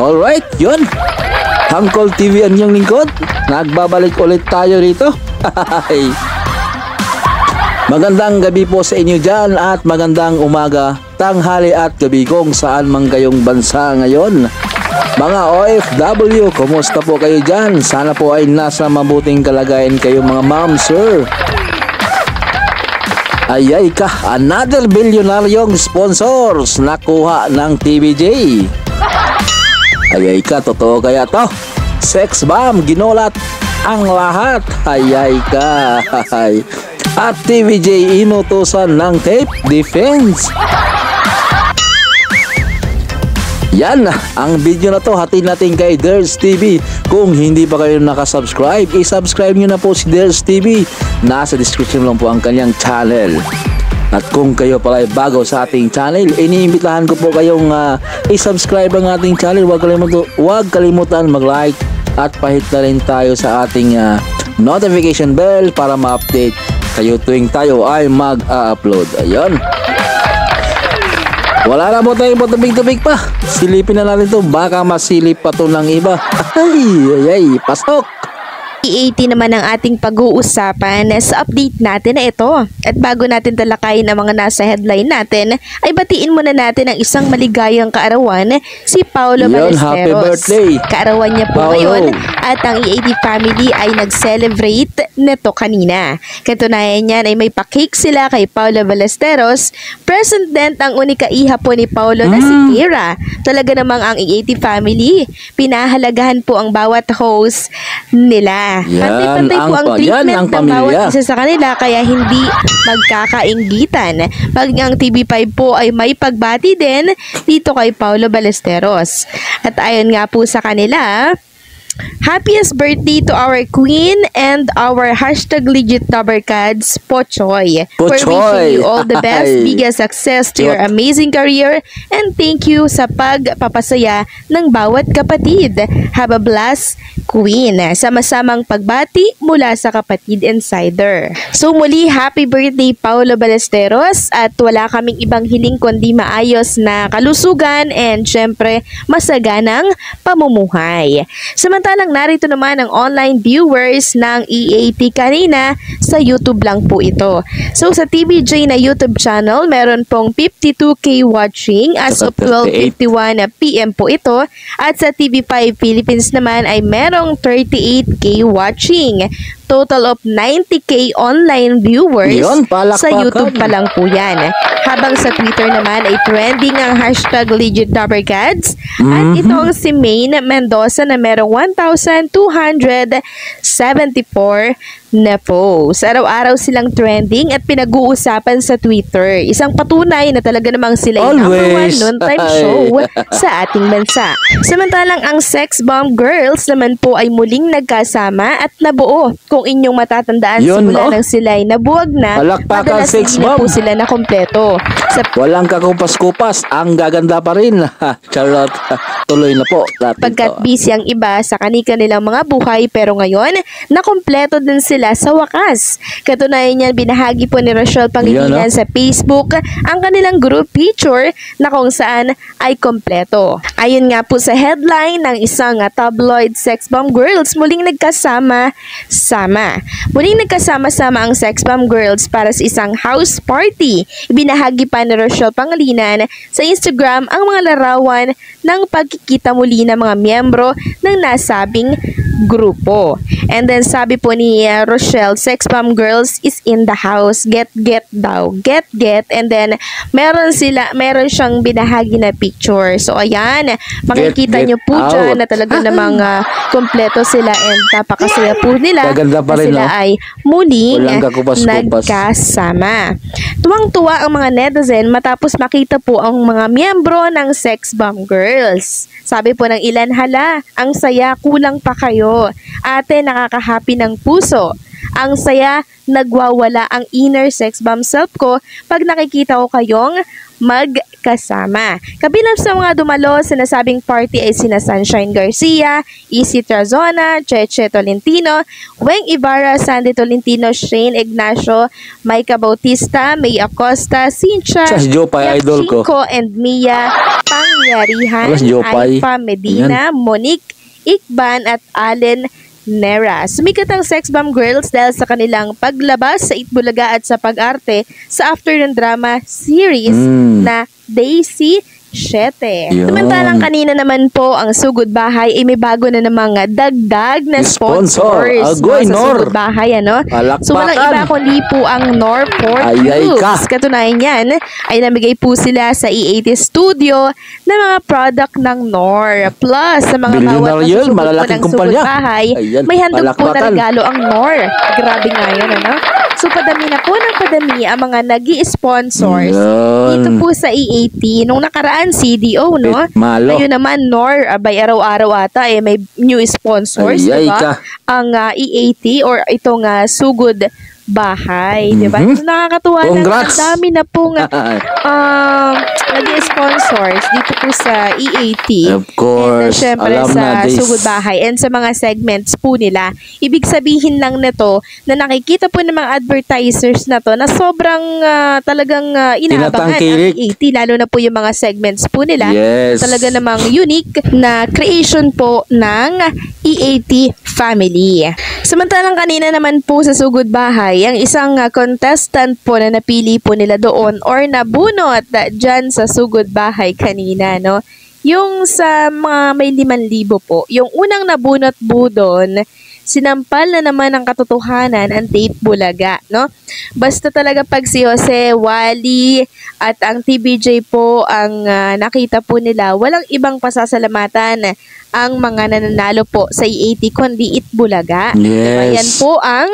Alright, yun. Hangkol TV ang inyong lingkod. Nagbabalik ulit tayo rito. Magandang gabi po sa inyo dyan at magandang umaga, tanghali at gabi kung saan man kayong bansa ngayon. Mga OFW, kumusta po kayo dyan? Sana po ay nasa mabuting kalagayan kayo mga ma'am, sir. Ayay ka, another bilyonaryong sponsors nakuha ng TVJ. Ayay ka, totoo kaya to? Sex bomb, ginulat ang lahat. Ayay ka. At TVJ inutusan ng tape defense. Yan, ang video na to hatid natin kay Ders TV. Kung hindi pa kayo nakasubscribe, i-subscribe nyo na po si Ders TV. Nasa description lang po ang kanyang channel. At kung kayo pala ay bago sa ating channel, iniimbitahan ko po kayong i-subscribe ang ating channel. Huwag kalimutan mag-like at pahit na rin tayo sa ating notification bell para ma-update kayo tuwing tayo ay mag-upload. Ayun. Wala na po tayong patubig-tubig pa. Silipin na natin to. Baka masilip pa to ng iba. Ay, pasok! E80 naman ang ating pag-uusapan sa update natin na ito. At bago natin talakayin ang mga nasa headline natin, ay batiin muna natin ang isang maligayang kaarawan, si Paulo Ballesteros. Happy birthday! Kaarawan niya po ngayon at ang E80 family ay nag-celebrate neto kanina. Katunayan niyan ay may pa-cake sila kay Paulo Ballesteros. Present ang unika iha po ni Paulo na si Kira. Talaga namang ang E80 family, pinahalagahan po ang bawat host nila. Pantay-pantay po ang treatment ng bawat isa sa kanila kaya hindi magkakainggitan. Pag ang TV5 po ay may pagbati din dito kay Paulo Ballesteros. At ayon nga po sa kanila, happiest birthday to our queen and our hashtag legit Tabarkads, Pochoy. We're wishing you all the best, biggest success to your amazing career, and thank you sa pagpapasaya ng bawat kapatid. Have a blessed queen. Sama-samang pagbati mula sa Kapatid Insider. So muli, happy birthday Paulo Ballesteros at wala kaming ibang hiling kundi maayos na kalusugan and syempre masaganang pamumuhay. Samantalang narito naman ang online viewers ng E80 kanina sa YouTube lang po ito. So sa TVJ na YouTube channel, meron pong 52k watching as of 12:51 PM po ito. At sa TV5 Philippines naman ay merong 38k watching. Total of 90k online viewers sa YouTube pa lang po yan. Habang sa Twitter naman ay trending ang hashtag legit Tabarkads. At itong si Maine Mendoza na merong 1,274 na posts. Araw-araw silang trending at pinag-uusapan sa Twitter. Isang patunay na talaga namang sila yung number one noontime show sa ating bansa. Samantalang ang Sex Bomb Girls naman po ay muling nagkasama at nabuo. Kung inyong matatandaan, simula nang sila ay nabuwag na, madalas hindi na po sila na kompleto. Walang kakupas-kupas, ang gaganda pa rin. Charot, tuloy na po. Pagkat busy ang iba sa kanilang mga buhay, pero ngayon, nakompleto din sila sa wakas. Katunayan niyan, binahagi po ni Rochelle Pangilinan sa Facebook ang kanilang group picture na kung saan ay kompleto. Ayon nga po sa headline ng isang tabloid, Sex Bomb Girls muling nagkasama-sama. Muling nagkasama-sama ang Sex Bomb Girls para sa isang house party. Ibinahagi pa ni Rochelle Pangilinan sa Instagram ang mga larawan ng pagkikita muli ng mga miyembro ng nasabing grupo. And then sabi po ni Rochelle, Sex Bomb Girls is in the house. Get daw. Get. And then meron siyang binahagi na picture. So ayan, makikita nyo po dyan na talaga namang kompleto sila and napakasaya po nila na sila ay muling nagkasama. Tuwang-tuwa ang mga netizen matapos makita po ang mga miyembro ng Sex Bomb Girls. Sabi po ng ilan, hala, ang saya, kulang pa kayo. Ate, nakakahappy ng puso. Ang saya, nagwawala ang inner sex bomb self ko pag nakikita ko kayong kasama. Kabilang sa mga dumalo sa nasabing party ay sina Sunshine Garcia, Isi Trazona, Cheche Tolentino, Weng Ibarra, Sandy Tolentino, Shane Ignacio, Maika Bautista, May Acosta, Cynthia, Si Jopay, idol ko. Yachinko, and Mia Pangyarihan, Alas, Jopay. Aifa Medina, Monique Ikban at Allen Nera. Sumikat ang Sex Bomb Girls dahil sa kanilang paglabas sa Itbulaga at sa pag-arte sa afternoon drama series na Daisy 7. Yun. Samantalang kanina naman po ang Sugod Bahay ay may bago na namang dagdag na Sponsor. sponsors Agoy, sa Nor. Sugod Bahay. Palakpakan. So walang iba kundi po ang Norport Ayay ka. Groups. Katunayan yan ay namigay po sila sa E80 Studio na mga product ng Nor. Plus sa mga Billionaire bawat yun, nasusugod po malalaking ng Sugod kumpanya. Bahay, Ayan, may handog po na palakpakan. regalo ang Nor. Grabe nga yun, ano? So padami na po ng padami ang mga nag-i-sponsors Yun. dito po sa E80. Nung nakaraan, CDO, no? Malo. Ngayon naman, Nor, by araw-araw ata, may new sponsors, Ayay diba? ka. Ang E80 or itong Sugod Bahay, diba? So, nakakatuwa na, ang Congrats. dami na pong nag-sponsors dito po sa E80. Of course. And syempre Alam sa na this. Sugod Bahay and sa mga segments po nila. Ibig sabihin lang nito na nakikita po ng mga advertisers na to na sobrang talagang inaabangan ang Tinatangkilik. E80, lalo na po yung mga segments po nila. Yes. Talaga namang unique na creation po ng E80 family. Samantalang kanina naman po sa Sugod Bahay, ang isang contestant po na napili po nila doon or nabunot dyan sa Sugod Bahay kanina, no? Yung sa mga may 5,000 po, yung unang nabunot po doon, sinampal na naman ang katotohanan ang Tape Bulaga, no? Basta talaga pag si Jose, Wally, at ang TBJ po ang nakita po nila, walang ibang pasasalamatan ang mga nananalo po sa E80 kundi Itbulaga. Yes. Diba? Yan po ang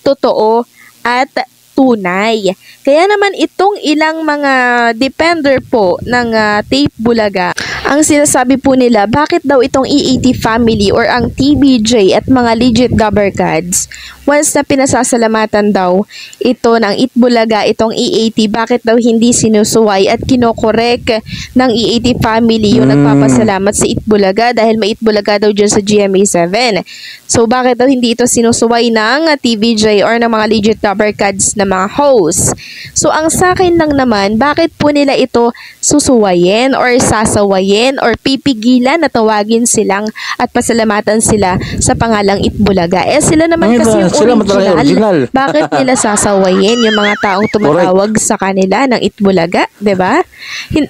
totoo at tunay. Kaya naman itong ilang mga defender po ng Tape Bulaga, ang sinasabi po nila, bakit daw itong E80 family or ang TBJ at mga legit gabber cards, once na pinasasalamatan daw ito ng Itbulaga, itong E80, bakit daw hindi sinusuway at kinokorek ng E80 family yung nagpapasalamat sa Itbulaga dahil may Itbulaga daw dyan sa GMA7. So bakit daw hindi ito sinusuway ng TBJ or ng mga legit gabber cards na mga hosts? So ang sa akin lang naman, bakit po nila ito susuwayin or sasawayin or pipigilan na tawagin silang at pasalamatan sila sa pangalang Itbulaga? Eh sila naman kasi yung Sila talaga original. Bakit nila sasawayin yung mga taong tumatawag sa kanila ng Itbulaga, 'di ba?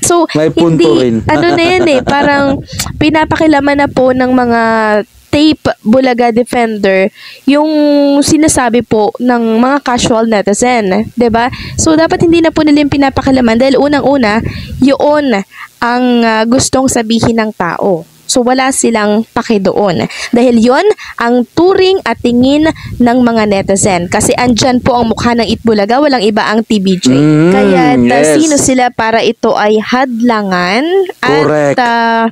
So May punto hindi rin. ano na yan parang pinapakilaman na po ng mga Tape Bulaga defender yung sinasabi po ng mga casual netizen, 'di ba? So dapat hindi na po nila yung pinapakilaman dahil unang-una yun ang gustong sabihin ng tao. So wala silang paki doon. Dahil yon ang turing at tingin ng mga netizen. Kasi andyan po ang mukha ng Itbulaga, walang iba ang TBJ. Kaya yes. sino sila para ito ay hadlangan Correct. at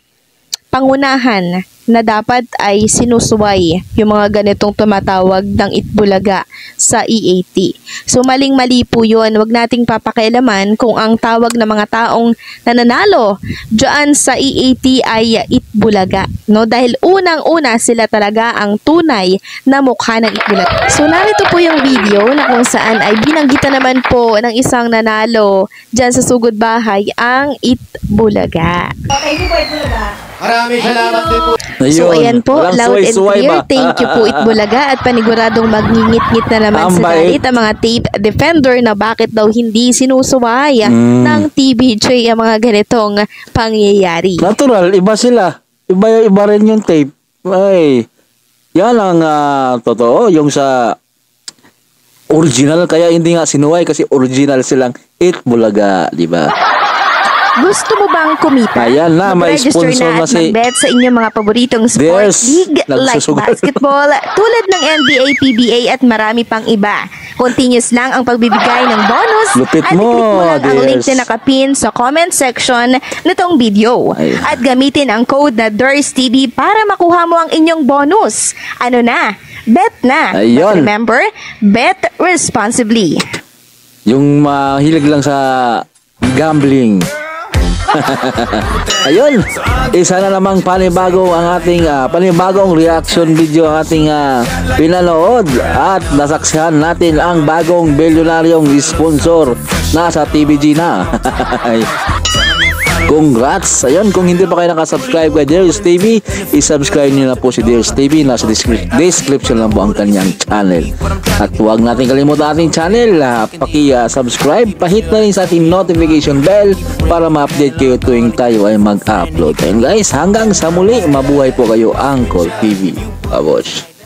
pangunahan na dapat ay sinusuway yung mga ganitong tumatawag ng Itbulaga sa E80. So maling-mali po yun. Huwag nating papakialaman kung ang tawag ng mga taong nananalo dyan sa E80 ay Itbulaga. No? Dahil unang-una sila talaga ang tunay na mukha ng Itbulaga. So narito po yung video na kung saan ay binanggitan naman po ng isang nanalo dyan sa Sugod Bahay ang Itbulaga. Maraming salamat din po. So ayan po, Walang loud and suway-suway clear. ba? Thank you po Itbulaga at paniguradong magngingit-ngit na naman sa Tambay. galit ang mga tape defender na bakit daw hindi sinusuway ng TBJ ang mga ganitong pangyayari. Natural, iba sila. Iba rin yung tape. Ay, yan ang totoo. Yung sa original, kaya hindi nga sinuway kasi original silang Itbulaga, di ba? Gusto mo bang kumita? Ayan na, may Mag-register sponsor na at si- mag-bet sa inyong mga paboritong sport Yes, league like nagsusugal. basketball, tulad ng NBA, PBA at marami pang iba. Continuous lang ang pagbibigay ng bonus Lupit at mo, i-click mo lang ang link dears. na nakapin sa comment section nitong video. Ay. At gamitin ang code na DERSTV para makuha mo ang inyong bonus. Ano na? Bet na. Ayun. But remember, bet responsibly. Yung mahilig lang sa gambling, Ayun, isa na namang panibagong ang ating panibagong reaction video ang ating pinanood at nasaksihan natin ang bagong bilyonaryong sponsor nasa TVG na. Congrats! Ayun, kung hindi pa kayo nakasubscribe kay Dears TV, isubscribe nyo na po si Dears TV. Nasa description lang po ang kanyang channel. At huwag natin kalimutan ating channel. Paki-subscribe, pahit na rin sa ating notification bell para ma-update kayo tuwing tayo ay mag-upload. And guys, hanggang sa muli, mabuhay po kayo, Uncle TV. Babosh!